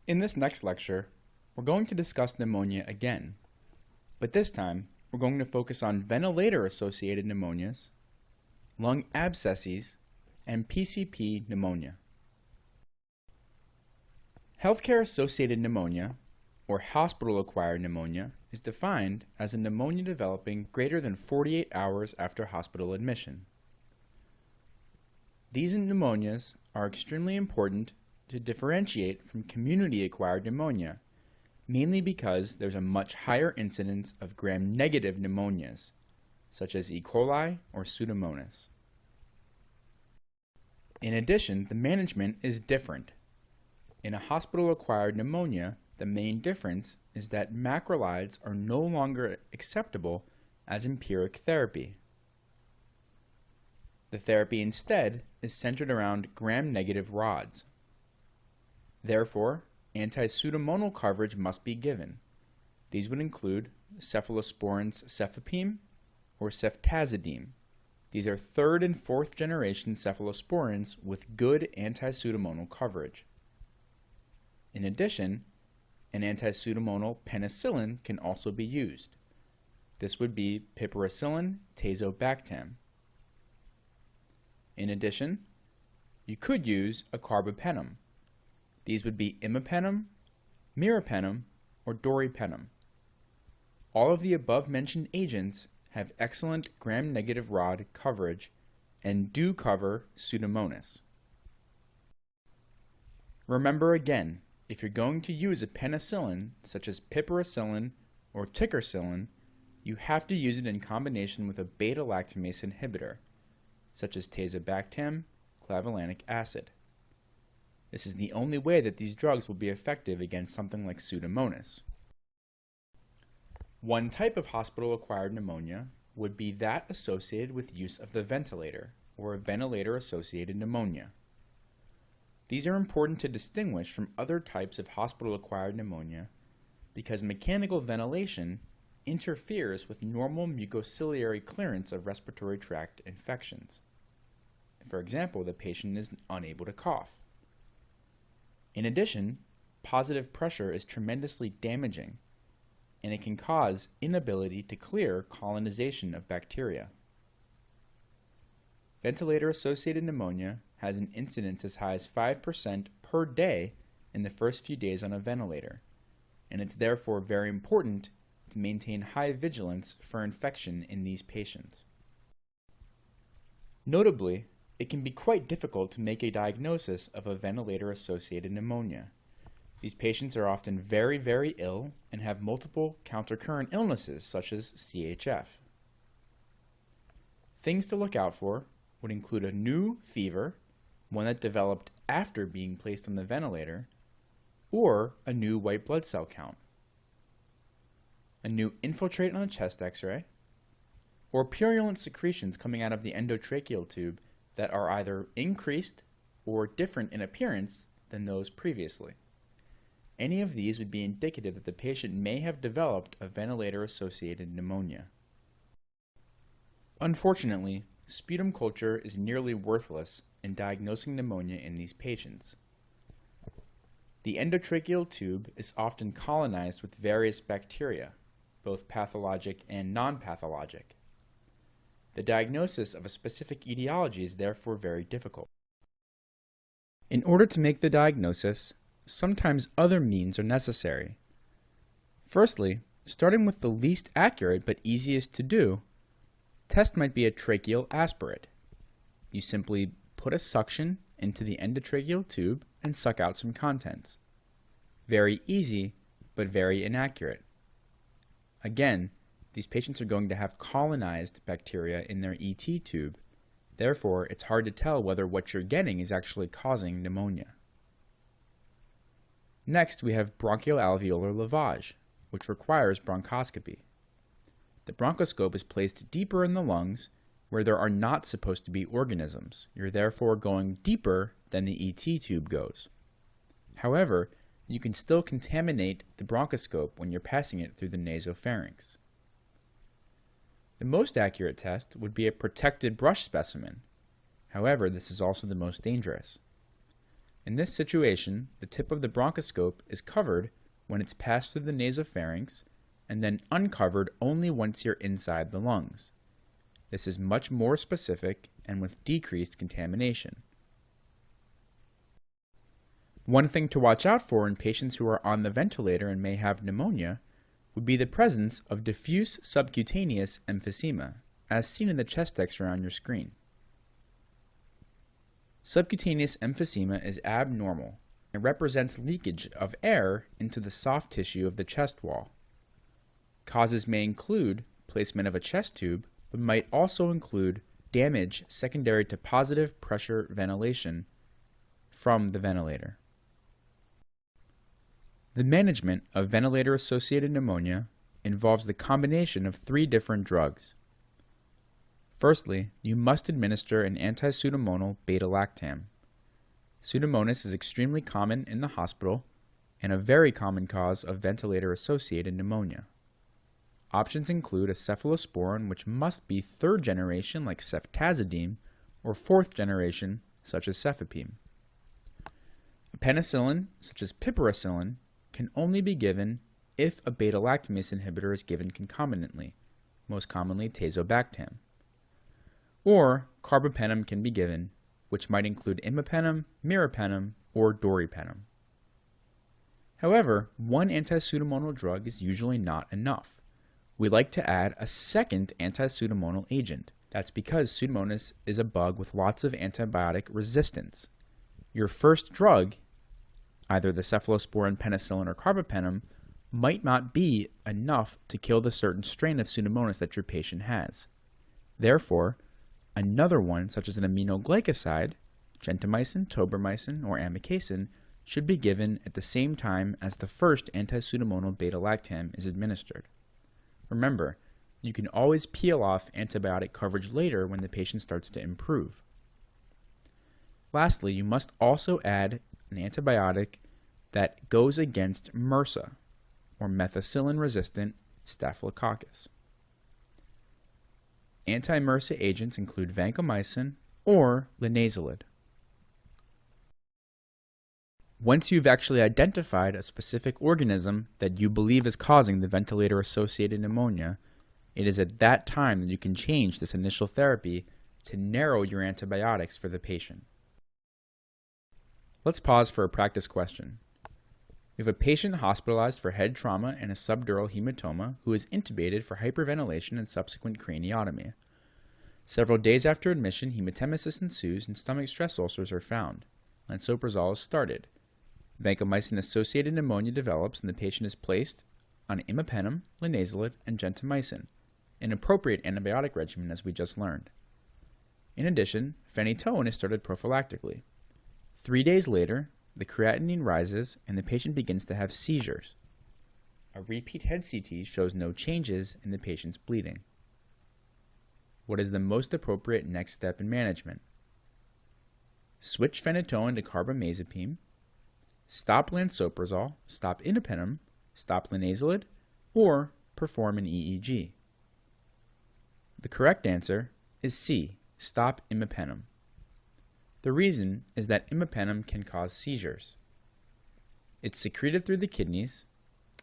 In this next lecture, we're going to discuss pneumonia again, but this time we're going to focus on ventilator-associated pneumonias, lung abscesses, and PCP pneumonia. Healthcare-associated pneumonia, or hospital-acquired pneumonia, is defined as a pneumonia developing greater than 48 hours after hospital admission. These pneumonias are extremely important to differentiate from community-acquired pneumonia, mainly because there's a much higher incidence of gram-negative pneumonias, such as E. coli or Pseudomonas. In addition, the management is different. In a hospital-acquired pneumonia, the main difference is that macrolides are no longer acceptable as empiric therapy. The therapy instead is centered around gram-negative rods. Therefore, anti-pseudomonal coverage must be given. These would include cephalosporins cefepime or ceftazidime. These are third and fourth generation cephalosporins with good anti-pseudomonal coverage. In addition, an anti-pseudomonal penicillin can also be used. This would be piperacillin tazobactam. In addition, you could use a carbapenem. These would be imipenem, meropenem, or doripenem. All of the above-mentioned agents have excellent gram-negative rod coverage and do cover Pseudomonas. Remember again, if you're going to use a penicillin, such as piperacillin or ticarcillin, you have to use it in combination with a beta-lactamase inhibitor, such as tazobactam, clavulanic acid. This is the only way that these drugs will be effective against something like Pseudomonas. One type of hospital-acquired pneumonia would be that associated with use of the ventilator, or a ventilator-associated pneumonia. These are important to distinguish from other types of hospital-acquired pneumonia because mechanical ventilation interferes with normal mucociliary clearance of respiratory tract infections. For example, the patient is unable to cough. In addition, positive pressure is tremendously damaging, and it can cause inability to clear colonization of bacteria. Ventilator-associated pneumonia has an incidence as high as 5% per day in the first few days on a ventilator, and it's therefore very important to maintain high vigilance for infection in these patients. Notably, it can be quite difficult to make a diagnosis of a ventilator-associated pneumonia. These patients are often very, very ill and have multiple countercurrent illnesses such as CHF. Things to look out for would include a new fever, one that developed after being placed on the ventilator, or a new white blood cell count, a new infiltrate on a chest x-ray, or purulent secretions coming out of the endotracheal tube that are either increased or different in appearance than those previously. Any of these would be indicative that the patient may have developed a ventilator-associated pneumonia. Unfortunately, sputum culture is nearly worthless in diagnosing pneumonia in these patients. The endotracheal tube is often colonized with various bacteria, both pathologic and non-pathologic. The diagnosis of a specific etiology is therefore very difficult. In order to make the diagnosis, sometimes other means are necessary. Firstly, starting with the least accurate but easiest to do, test might be a tracheal aspirate. You simply put a suction into the endotracheal tube and suck out some contents. Very easy, but very inaccurate. Again, these patients are going to have colonized bacteria in their ET tube. Therefore, it's hard to tell whether what you're getting is actually causing pneumonia. Next, we have bronchoalveolar lavage, which requires bronchoscopy. The bronchoscope is placed deeper in the lungs where there are not supposed to be organisms. You're therefore going deeper than the ET tube goes. However, you can still contaminate the bronchoscope when you're passing it through the nasopharynx. The most accurate test would be a protected brush specimen. However, this is also the most dangerous. In this situation, the tip of the bronchoscope is covered when it's passed through the nasopharynx and then uncovered only once you're inside the lungs. This is much more specific and with decreased contamination. One thing to watch out for in patients who are on the ventilator and may have pneumonia would be the presence of diffuse subcutaneous emphysema, as seen in the chest X-ray on your screen. Subcutaneous emphysema is abnormal. It represents leakage of air into the soft tissue of the chest wall. Causes may include placement of a chest tube, but might also include damage secondary to positive pressure ventilation from the ventilator. The management of ventilator-associated pneumonia involves the combination of 3 different drugs. Firstly, you must administer an anti-pseudomonal beta-lactam. Pseudomonas is extremely common in the hospital and a very common cause of ventilator-associated pneumonia. Options include a cephalosporin, which must be 3rd generation like ceftazidime, or 4th generation such as cefepime. A penicillin, such as piperacillin, can only be given if a beta-lactamase inhibitor is given concomitantly, most commonly tazobactam. Or carbapenem can be given, which might include imipenem, meropenem, or doripenem. However, one anti-pseudomonal drug is usually not enough. We like to add a second anti-pseudomonal agent. That's because Pseudomonas is a bug with lots of antibiotic resistance. Your first drug, either the cephalosporin, penicillin, or carbapenem, might not be enough to kill the certain strain of Pseudomonas that your patient has. Therefore, another one, such as an aminoglycoside, gentamicin, tobramycin, or amikacin, should be given at the same time as the first anti-pseudomonal beta-lactam is administered. Remember, you can always peel off antibiotic coverage later when the patient starts to improve. Lastly, you must also add an antibiotic that goes against MRSA, or methicillin-resistant staphylococcus. Anti-MRSA agents include vancomycin or linezolid. Once you've actually identified a specific organism that you believe is causing the ventilator-associated pneumonia, it is at that time that you can change this initial therapy to narrow your antibiotics for the patient. Let's pause for a practice question. We have a patient hospitalized for head trauma and a subdural hematoma who is intubated for hyperventilation and subsequent craniotomy. Several days after admission, hematemesis ensues and stomach stress ulcers are found. Lansoprazole is started. Vancomycin-associated pneumonia develops and the patient is placed on imipenem, linezolid, and gentamicin, an appropriate antibiotic regimen as we just learned. In addition, phenytoin is started prophylactically. 3 days later, the creatinine rises and the patient begins to have seizures. A repeat head CT shows no changes in the patient's bleeding. What is the most appropriate next step in management? Switch phenytoin to carbamazepine, stop lansoprazole, stop imipenem, stop linezolid, or perform an EEG. The correct answer is C, stop imipenem. The reason is that imipenem can cause seizures. It's secreted through the kidneys,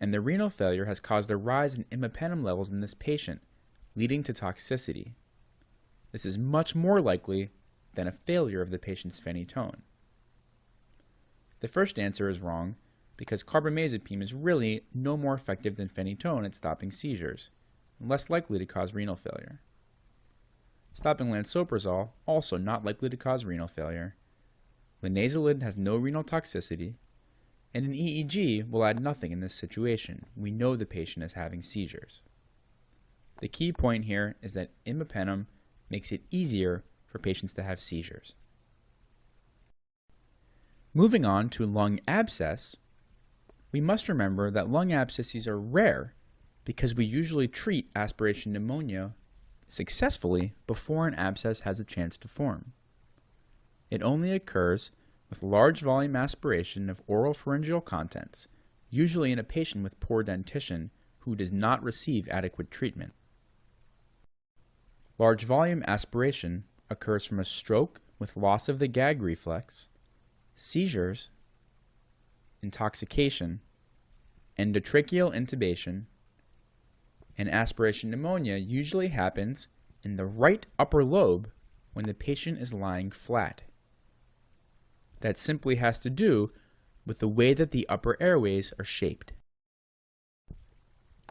and the renal failure has caused a rise in imipenem levels in this patient, leading to toxicity. This is much more likely than a failure of the patient's phenytoin. The first answer is wrong because carbamazepine is really no more effective than phenytoin at stopping seizures, and less likely to cause renal failure. Stopping lansoprazole, also not likely to cause renal failure. Linezolid has no renal toxicity, and an EEG will add nothing in this situation. We know the patient is having seizures. The key point here is that imipenem makes it easier for patients to have seizures. Moving on to lung abscess, we must remember that lung abscesses are rare because we usually treat aspiration pneumonia successfully before an abscess has a chance to form. It only occurs with large volume aspiration of oral pharyngeal contents, usually in a patient with poor dentition who does not receive adequate treatment. Large volume aspiration occurs from a stroke with loss of the gag reflex, seizures, intoxication, endotracheal intubation, and aspiration pneumonia usually happens in the right upper lobe when the patient is lying flat. That simply has to do with the way that the upper airways are shaped.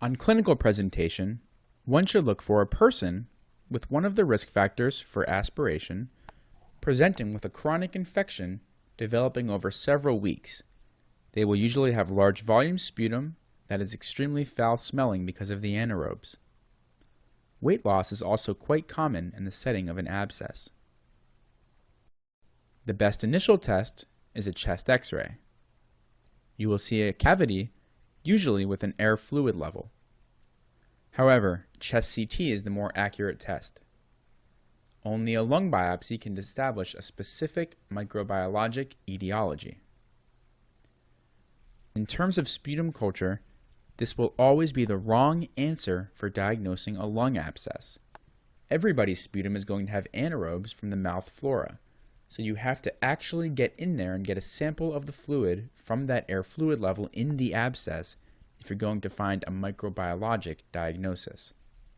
On clinical presentation, one should look for a person with one of the risk factors for aspiration presenting with a chronic infection developing over several weeks. They will usually have large volume sputum that is extremely foul-smelling because of the anaerobes. Weight loss is also quite common in the setting of an abscess. The best initial test is a chest X-ray. You will see a cavity, usually with an air fluid level. However, chest CT is the more accurate test. Only a lung biopsy can establish a specific microbiologic etiology. In terms of sputum culture, this will always be the wrong answer for diagnosing a lung abscess. Everybody's sputum is going to have anaerobes from the mouth flora, so you have to actually get in there and get a sample of the fluid from that air fluid level in the abscess if you're going to find a microbiologic diagnosis.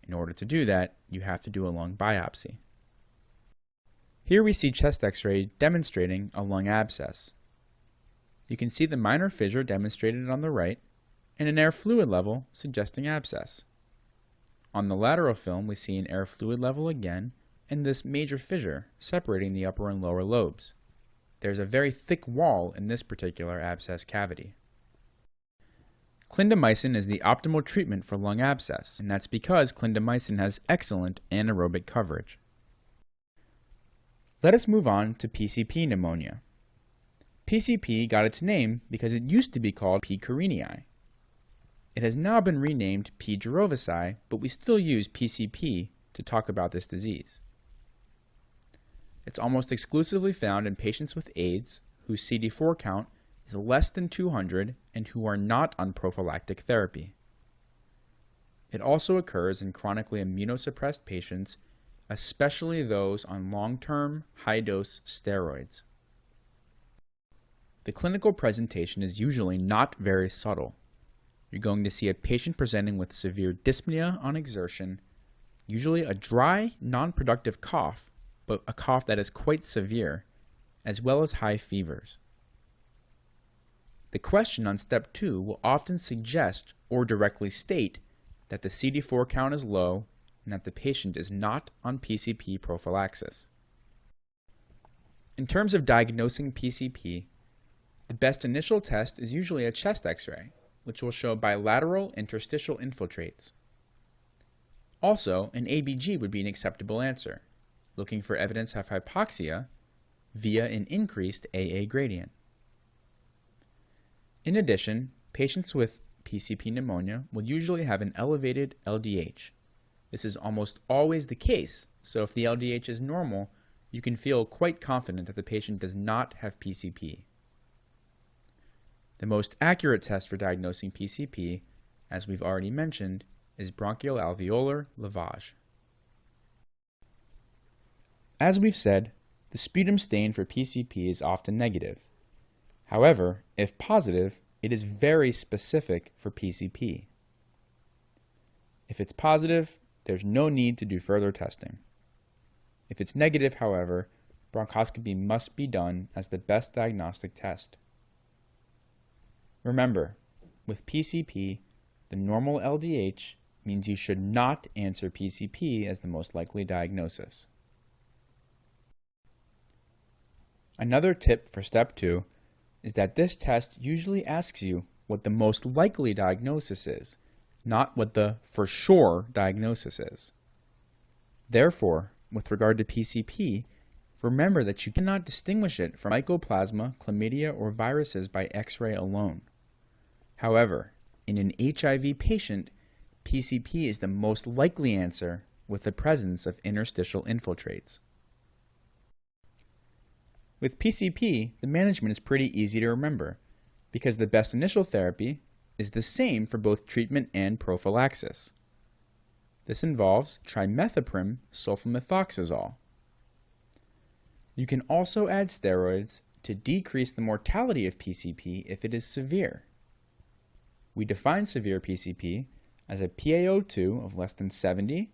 In order to do that, you have to do a lung biopsy. Here we see chest X-ray demonstrating a lung abscess. You can see the minor fissure demonstrated on the right and an air fluid level suggesting abscess. On the lateral film, we see an air fluid level again and this major fissure separating the upper and lower lobes. There's a very thick wall in this particular abscess cavity. Clindamycin is the optimal treatment for lung abscess, and that's because clindamycin has excellent anaerobic coverage. Let us move on to PCP pneumonia. PCP got its name because it used to be called P. carinii. It has now been renamed P. girovici, but we still use PCP to talk about this disease. It's almost exclusively found in patients with AIDS whose CD4 count is less than 200 and who are not on prophylactic therapy. It also occurs in chronically immunosuppressed patients, especially those on long-term, high-dose steroids. The clinical presentation is usually not very subtle. You're going to see a patient presenting with severe dyspnea on exertion, usually a dry, non-productive cough, but a cough that is quite severe, as well as high fevers. The question on step 2 will often suggest or directly state that the CD4 count is low and that the patient is not on PCP prophylaxis. In terms of diagnosing PCP, the best initial test is usually a chest X-ray, which will show bilateral interstitial infiltrates. Also, an ABG would be an acceptable answer, looking for evidence of hypoxia via an increased AA gradient. In addition, patients with PCP pneumonia will usually have an elevated LDH. This is almost always the case, so if the LDH is normal, you can feel quite confident that the patient does not have PCP. The most accurate test for diagnosing PCP, as we've already mentioned, is bronchoalveolar lavage. As we've said, the sputum stain for PCP is often negative. However, if positive, it is very specific for PCP. If it's positive, there's no need to do further testing. If it's negative, however, bronchoscopy must be done as the best diagnostic test. Remember, with PCP, the normal LDH means you should not answer PCP as the most likely diagnosis. Another tip for step 2 is that this test usually asks you what the most likely diagnosis is, not what the for sure diagnosis is. Therefore, with regard to PCP, remember that you cannot distinguish it from mycoplasma, chlamydia, or viruses by X-ray alone. However, in an HIV patient, PCP is the most likely answer with the presence of interstitial infiltrates. With PCP, the management is pretty easy to remember because the best initial therapy is the same for both treatment and prophylaxis. This involves trimethoprim sulfamethoxazole. You can also add steroids to decrease the mortality of PCP if it is severe. We define severe PCP as a PaO2 of less than 70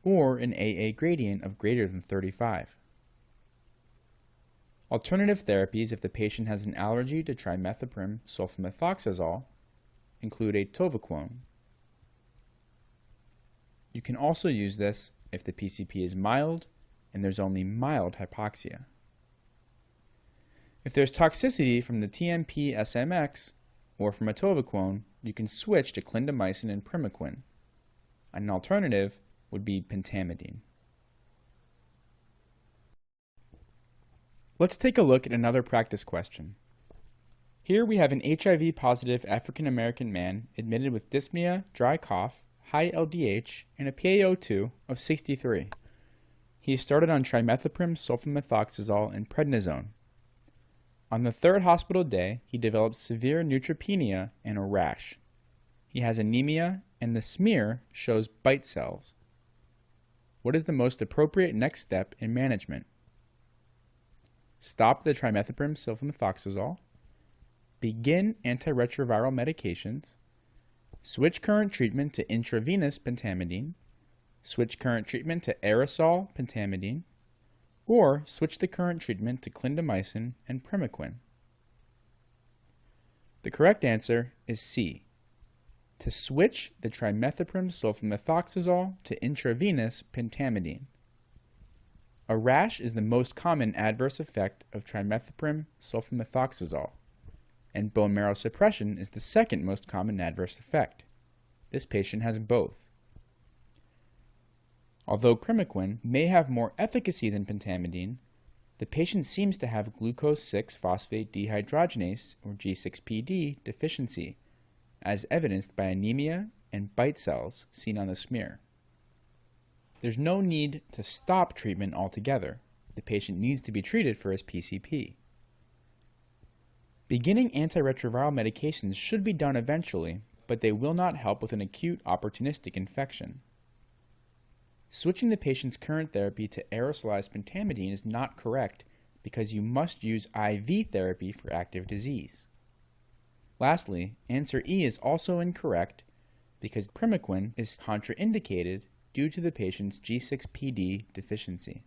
or an AA gradient of greater than 35. Alternative therapies if the patient has an allergy to trimethoprim sulfamethoxazole include atovaquone. You can also use this if the PCP is mild and there's only mild hypoxia. If there's toxicity from the TMP-SMX or from atovaquone, you can switch to clindamycin and primaquine. An alternative would be pentamidine. Let's take a look at another practice question. Here we have an HIV-positive African-American man admitted with dyspnea, dry cough, high LDH, and a PaO2 of 63. He started on trimethoprim sulfamethoxazole and prednisone. On the third hospital day, he developed severe neutropenia and a rash. He has anemia, and the smear shows bite cells. What is the most appropriate next step in management? Stop the trimethoprim sulfamethoxazole, begin antiretroviral medications, switch current treatment to intravenous pentamidine, switch current treatment to aerosol pentamidine, or switch the current treatment to clindamycin and primaquine. The correct answer is C, to switch the trimethoprim sulfamethoxazole to intravenous pentamidine. A rash is the most common adverse effect of trimethoprim sulfamethoxazole, and bone marrow suppression is the second most common adverse effect. This patient has both. Although primaquine may have more efficacy than pentamidine, the patient seems to have glucose 6-phosphate dehydrogenase, or G6PD, deficiency, as evidenced by anemia and bite cells seen on the smear. There's no need to stop treatment altogether. The patient needs to be treated for his PCP. Beginning antiretroviral medications should be done eventually, but they will not help with an acute opportunistic infection. Switching the patient's current therapy to aerosolized pentamidine is not correct because you must use IV therapy for active disease. Lastly, answer E is also incorrect because primaquine is contraindicated due to the patient's G6PD deficiency.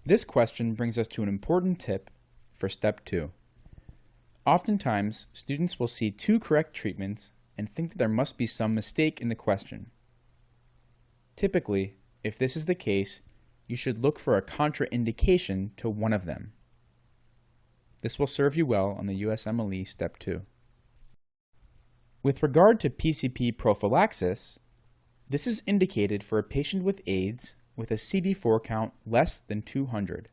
This question brings us to an important tip for step 2. Oftentimes, students will see 2 correct treatments and think that there must be some mistake in the question. Typically, if this is the case, you should look for a contraindication to one of them. This will serve you well on the USMLE Step 2. With regard to PCP prophylaxis, this is indicated for a patient with AIDS with a CD4 count less than 200.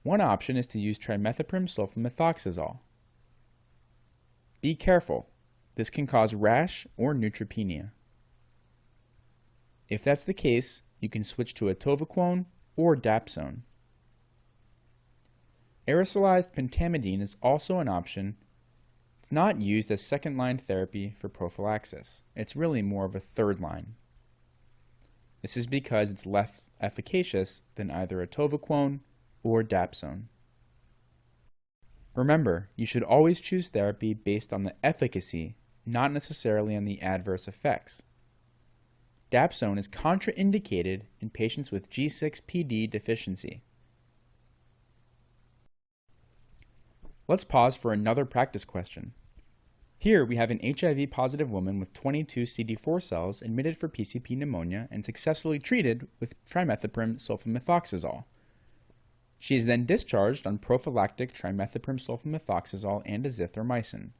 One option is to use trimethoprim sulfamethoxazole. Be careful, this can cause rash or neutropenia. If that's the case, you can switch to atovaquone or dapsone. Aerosolized pentamidine is also an option. It's not used as second-line therapy for prophylaxis. It's really more of a third line. This is because it's less efficacious than either atovaquone or dapsone. Remember, you should always choose therapy based on the efficacy, not necessarily on the adverse effects. Dapsone is contraindicated in patients with G6PD deficiency. Let's pause for another practice question. Here we have an HIV-positive woman with 22 CD4 cells admitted for PCP pneumonia and successfully treated with trimethoprim sulfamethoxazole. She is then discharged on prophylactic trimethoprim sulfamethoxazole and azithromycin.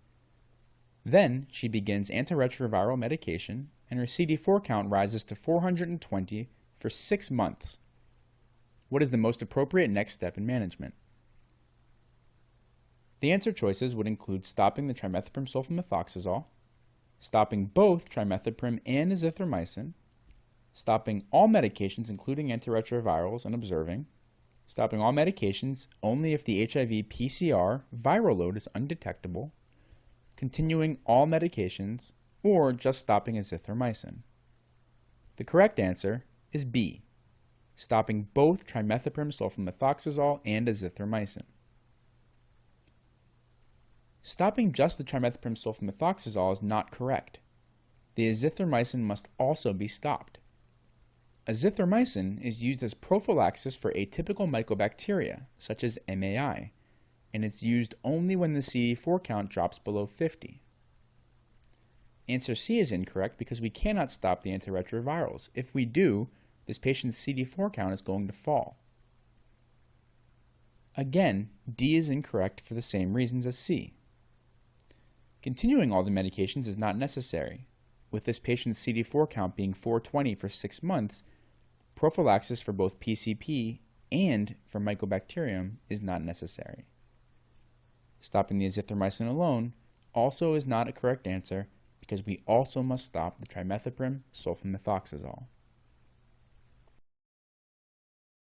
Then she begins antiretroviral medication and her CD4 count rises to 420 for 6 months. What is the most appropriate next step in management? The answer choices would include stopping the trimethoprim sulfamethoxazole, stopping both trimethoprim and azithromycin, stopping all medications including antiretrovirals and observing, stopping all medications only if the HIV PCR viral load is undetectable, continuing all medications, or just stopping azithromycin. The correct answer is B, stopping both trimethoprim sulfamethoxazole and azithromycin. Stopping just the trimethoprim sulfamethoxazole is not correct. The azithromycin must also be stopped. Azithromycin is used as prophylaxis for atypical mycobacteria, such as MAI, and it's used only when the CD4 count drops below 50. Answer C is incorrect because we cannot stop the antiretrovirals. If we do, this patient's CD4 count is going to fall. Again, D is incorrect for the same reasons as C. Continuing all the medications is not necessary. With this patient's CD4 count being 420 for 6 months, prophylaxis for both PCP and for Mycobacterium is not necessary. Stopping the azithromycin alone also is not a correct answer because we also must stop the trimethoprim sulfamethoxazole.